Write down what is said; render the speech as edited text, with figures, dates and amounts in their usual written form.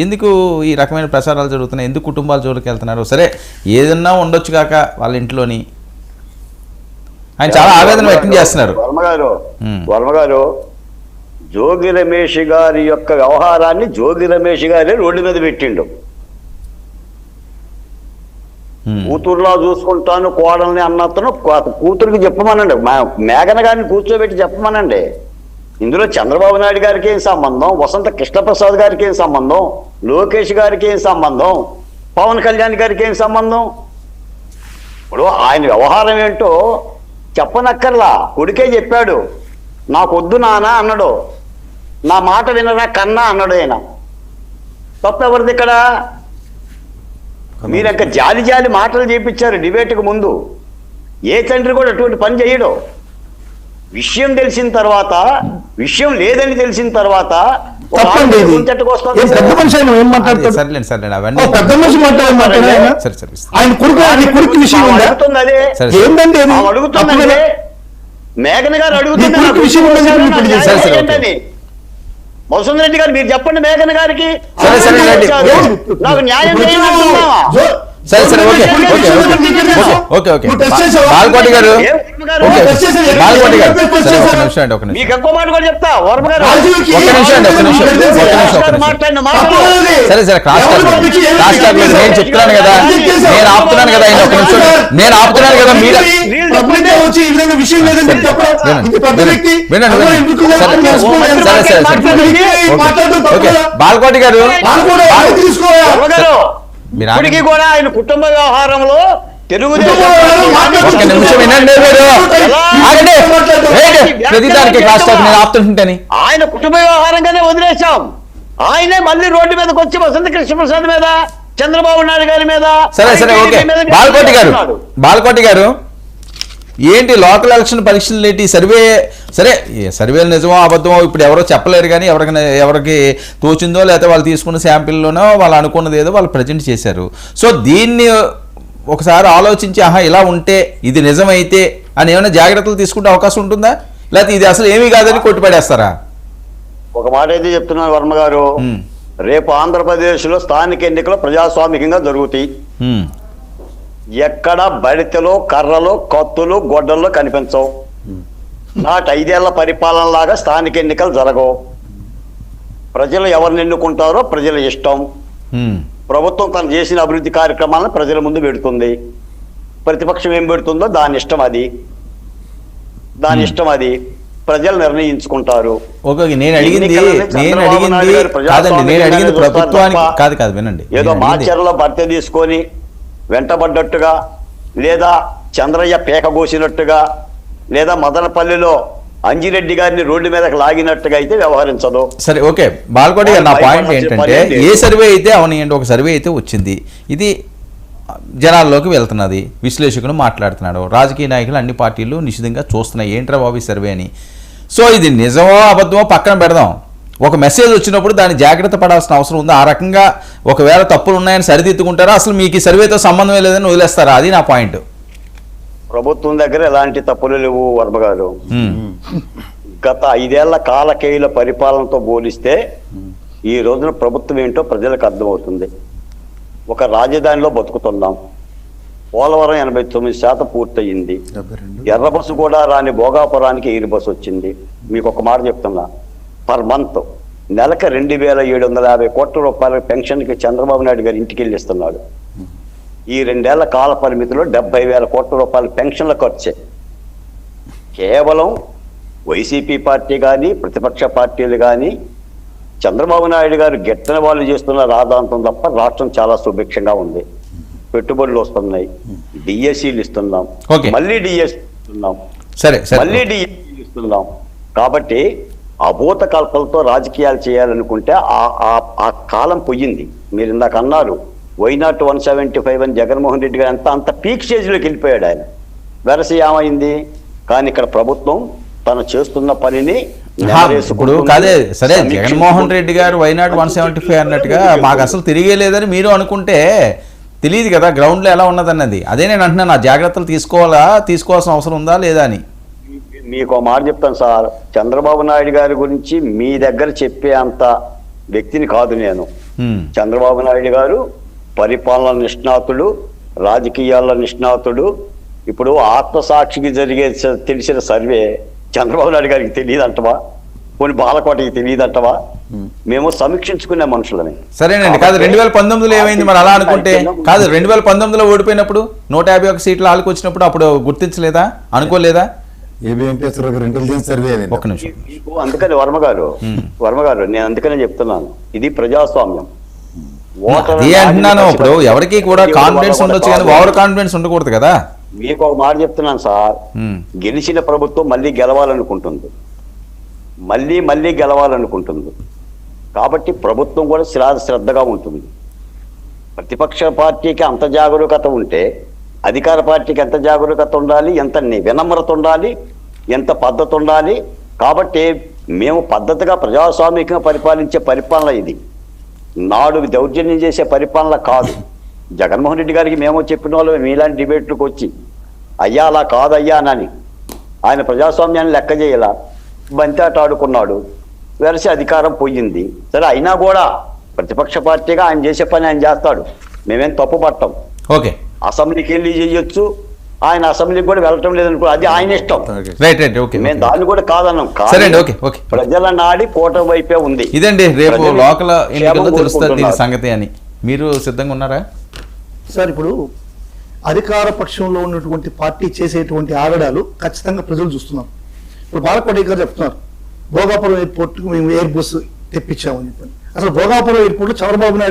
ఎందుకు ఈ రకమైన ప్రచారాలు జరుగుతున్నాయి? ఎందుకు కుటుంబాల జోలికి వెళ్తున్నారు? సరే ఏదన్నా ఉండొచ్చు కాక వాళ్ళ ఇంట్లోని ఆయన చాలా ఆవేదన వ్యక్తం చేస్తున్నారు. వర్మ గారు జోగి రమేష్ గారి యొక్క వ్యవహారాన్ని జోగి రమేష్ గారే రోడ్డు మీద పెట్టిండు. కూతురులా చూసుకుంటాను కోడల్ని అన్నతను కూతురికి చెప్పమనండి, మేఘన గారిని కూర్చోబెట్టి చెప్పమనండి. ఇందులో చంద్రబాబు నాయుడు గారికి ఏం సంబంధం, వసంత కృష్ణప్రసాద్ గారికి ఏం సంబంధం, లోకేష్ గారికి ఏం సంబంధం, పవన్ కళ్యాణ్ గారికి ఏం సంబంధం? ఇప్పుడు ఆయన వ్యవహారం ఏంటో చెప్పనక్కర్లా, కొడుకే చెప్పాడు, నాకొద్దు నాన్న అన్నాడు, నా మాట వినరా కన్నా అన్నాడు. ఆయన తప్పెవరిది ఇక్కడ? మీరు ఇంకా జాలి జాలి మాటలు చేపించారు డిబేట్కి ముందు. ఏ తండ్రి కూడా అటువంటి పని చేయడు. విషయం తెలిసిన తర్వాత, విషయం లేదని తెలిసిన తర్వాత మేఘన గారు అడుగుతుంది మధుసూదన్ రెడ్డి గారు మీరు చెప్పండి మేఘన గారికి నాకు న్యాయం చేయమంటున్నావా? మీకు ఎక్కువ మాట కూడా చెప్తా వర్మ గారు. నేను చెప్తున్నాను కదా, నేను ఆపుతున్నాను కదా, నేను ఆపుతున్నాను కదా. బాలకోటి గారు ఇప్పటికీ కూడా ఆయన కుటుంబ వ్యవహారంలో తెలుగుదేశం ఆయన కుటుంబ వ్యవహారంగానే వదిలేశాం. ఆయనే మళ్ళీ రోడ్డు మీదకి వచ్చి వసంత కృష్ణప్రసాద్ మీద, చంద్రబాబు నాయుడు గారి మీద. సరే ఓకే బాలకోటి గారు ఏంటి లోకల్ ఎలక్షన్ పరీక్షలు ఏంటి? సర్వే సరే, సర్వేలు నిజమో అబద్ధమో ఇప్పుడు ఎవరో చెప్పలేరు, కానీ ఎవరికి తోచిందో లేకపోతే వాళ్ళు తీసుకున్న శాంపిల్లోనో వాళ్ళు అనుకున్నది ఏదో వాళ్ళు ప్రజెంట్ చేశారు. సో దీన్ని ఒకసారి ఆలోచించి ఇలా ఉంటే ఇది నిజమైతే అని ఏమైనా జాగ్రత్తలు తీసుకుంటే అవకాశం ఉంటుందా, లేకపోతే ఇది అసలు ఏమీ కాదని కొట్టిపడేస్తారా? ఒక మాట అయితే చెప్తున్నాను వర్మ గారు, రేపు ఆంధ్రప్రదేశ్లో స్థానిక ఎన్నికలు ప్రజాస్వామికంగా జరుగుతాయి. ఎక్కడ బడితెలో కర్రలు కత్తులు గొడ్డల్లో కనిపించవు. నాటి 5 ఏళ్ల పరిపాలన లాగా స్థానిక ఎన్నికలు జరగవు. ప్రజలు ఎవరిని ఎన్నుకుంటారో ప్రజల ఇష్టం. ప్రభుత్వం తను చేసిన అభివృద్ధి కార్యక్రమాలను ప్రజల ముందు పెడుతుంది. ప్రతిపక్షం ఏం పెడుతుందో దాని ఇష్టం అది ప్రజలు నిర్ణయించుకుంటారు. నేను అడిగింది ప్రభుత్వానికి కాదు, వినండి. ఏదో మాచర్లో భర్తీ తీసుకొని వెంటబడ్డట్టుగా, లేదా చంద్రయ్య పేకగోసినట్టుగా, లేదా మదనపల్లిలో అంజిరెడ్డి గారిని రోడ్డు మీదకి లాగినట్టుగా అయితే వ్యవహరించదు. సరే ఓకే బాలకోటి గారు, నా పాయింట్ ఏంటంటే ఏ సర్వే అయితే అవనియండి, ఒక సర్వే అయితే వచ్చింది, ఇది జనాల్లోకి వెళ్తున్నది, విశ్లేషకులు మాట్లాడుతున్నాడు, రాజకీయ నాయకులు అన్ని పార్టీలు నిశ్చితంగా చూస్తున్నాయి ఏంట్రా బాబు ఈ సర్వే అని. సో ఇది నిజమో అబద్ధమో పక్కన పెడదాం, ఒక మెసేజ్ వచ్చినప్పుడు దాన్ని జాగ్రత్త పడాల్సిన అవసరం ఉంది. ఆ రకంగా ఒకవేళ తప్పులు ఉన్నాయని సరిదిద్దుకుంటారా, అసలు మీకు ఈ సర్వేతో సంబంధం లేదని వదిలేస్తారా? అది నా పాయింట్. ప్రభుత్వం దగ్గర ఎలాంటి తప్పులు లేవు వర్మ గారు. గత 5 ఏళ్ల కాలకేయుల పరిపాలనతో పోలిస్తే ఈ రోజున ప్రభుత్వం ఏంటో ప్రజలకు అర్థమవుతుంది. ఒక రాజధానిలో బతుకుతున్నాం. పోలవరం 89% పూర్తయింది. ఎర్ర బస్సు కూడా రాని భోగాపురానికి ఎయిర్ బస్సు వచ్చింది. మీకు ఒక మాట చెప్తున్నా, పర్ మంత్ నెలకు 2750 కోట్ల రూపాయల పెన్షన్కి చంద్రబాబు నాయుడు గారు ఇంటికి వెళ్ళి ఇస్తున్నాడు. ఈ 2 ఏళ్ల కాల పరిమితిలో 70,000 కోట్ల రూపాయల పెన్షన్ల ఖర్చే. కేవలం వైసీపీ పార్టీ కానీ ప్రతిపక్ష పార్టీలు కానీ చంద్రబాబు నాయుడు గారు గెట్టన వాళ్ళు చేస్తున్న రాదాంతం తప్ప రాష్ట్రం చాలా సుభిక్షంగా ఉంది. పెట్టుబడులు వస్తున్నాయి, డిఎస్సీలు ఇస్తున్నాం, మళ్ళీ డిఎస్సీ ఇస్తున్నాం, మళ్ళీ డిఎస్సీలు ఇస్తున్నాం. కాబట్టి అభూత కల్పలతో రాజకీయాలు చేయాలనుకుంటే ఆ కాలం పోయింది. మీరు ఇందాక అన్నారు వైనాట్ 175 అని జగన్మోహన్ రెడ్డి గారు అంత పీక్ స్టేజ్లోకి వెళ్ళిపోయాడు ఆయన. వెరసి ఏమైంది? కానీ ఇక్కడ ప్రభుత్వం తను చేస్తున్న పనిని కాదే. సరే జగన్మోహన్ రెడ్డి గారు వైనాట్ 175 అన్నట్టుగా మాకు అసలు తిరిగే లేదని మీరు అనుకుంటే తెలియదు కదా గ్రౌండ్లో ఎలా ఉన్నదన్నది. అదే నేను అంటున్నాను, ఆ జాగ్రత్తలు తీసుకోవాల్సిన అవసరం ఉందా లేదా అని. మీకు మాట చెప్తాను సార్, చంద్రబాబు నాయుడు గారి గురించి మీ దగ్గర చెప్పే అంత వ్యక్తిని కాదు నేను. చంద్రబాబు నాయుడు గారు పరిపాలన నిష్ణాతుడు, రాజకీయాల నిష్ణాతుడు. ఇప్పుడు ఆత్మసాక్షికి జరిగే తెలిసిన సర్వే చంద్రబాబు నాయుడు గారికి తెలియదంటవా? కొన్ని బాలకోటకి తెలియదంటవా? మేము సమీక్షించుకునే మనుషులని. సరేనండి. కాదు 2019లో ఏమైంది మరి అలా అనుకుంటే? కాదు 2019లో ఓడిపోయినప్పుడు 151 సీట్లు ఆళ్ళకి వచ్చినప్పుడు అప్పుడు గుర్తించలేదా, అనుకోలేదా? ఇంటెలిజెన్స్ సర్వే ఒక్క నిమిషం. మీకు అందుకని వర్మ గారు నేను అందుకనే చెప్తున్నాను, ఇది ప్రజాస్వామ్యం. అదే అంటున్నాను. ఇప్పుడు ఎవరికి కూడా కాన్ఫిడెన్స్ ఉండొచ్చు కానీ ఓవర్ కాన్ఫిడెన్స్ ఉండకూడదు కదా. మీకు ఒక మాట చెప్తున్నాను సార్, గెలిచిన ప్రభుత్వం మళ్ళీ గెలవాలనుకుంటుంది, మళ్ళీ గెలవాలనుకుంటుంది. కాబట్టి ప్రభుత్వం కూడా శ్రద్ధగా ఉంటుంది. ప్రతిపక్ష పార్టీకి అంత జాగరూకత ఉంటే అధికార పార్టీకి ఎంత జాగరూకత ఉండాలి, ఎంత వినమ్రత ఉండాలి, ఎంత పద్ధతి ఉండాలి. కాబట్టి మేము పద్ధతిగా ప్రజాస్వామికంగా పరిపాలించే పరిపాలన ఇది. నాడు దౌర్జన్యం చేసే పరిపాలన కాదు. జగన్మోహన్ రెడ్డి గారికి మేము చెప్పిన వాళ్ళు మీలాంటి డిబేట్లకు వచ్చి అయ్యా అలా కాదయ్యా అని ఆయన ప్రజాస్వామ్యాన్ని లెక్క చేయాల బంతాట ఆడుకున్నాడు, వెరసి అధికారం పోయింది. సరే అయినా కూడా ప్రతిపక్ష పార్టీగా ఆయన చేసే పని ఆయన చేస్తాడు, మేమేం తప్పు పట్టం. ఓకే, అసెంబ్లీకి వెళ్ళి చేయొచ్చు, ఆయన అసెంబ్లీకి కూడా వెళ్ళటం లేదనుకో, అది ఆయన ఇష్టం. రైట్. ఓకే, మేము దాన్ని కూడా కాదన్నాం. సరేండి. ఓకే. ప్రజల నాడి కూటమి వైపే ఉంది. ఇదండి రేపు లోకల్ ఎన్నికల్లో తెలుస్తుంది దీని సంగతి అని. మీరు సిద్ధంగా ఉన్నారా సార్? ఇప్పుడు అధికార పక్షంలో ఉన్నటువంటి పార్టీ చేసేటువంటి ఆగడాలు ఖచ్చితంగా ప్రజలు చూస్తున్నారు. ఇప్పుడు బాలకోటి గారు చెప్తున్నారు భోగాపురం ఎయిర్పోర్ట్కి మేము ఎయిర్ బస్ తెప్పించామని చెప్పని. అసలు భోగాపురం ఎయిర్పోర్ట్లో చంద్రబాబు నాయుడు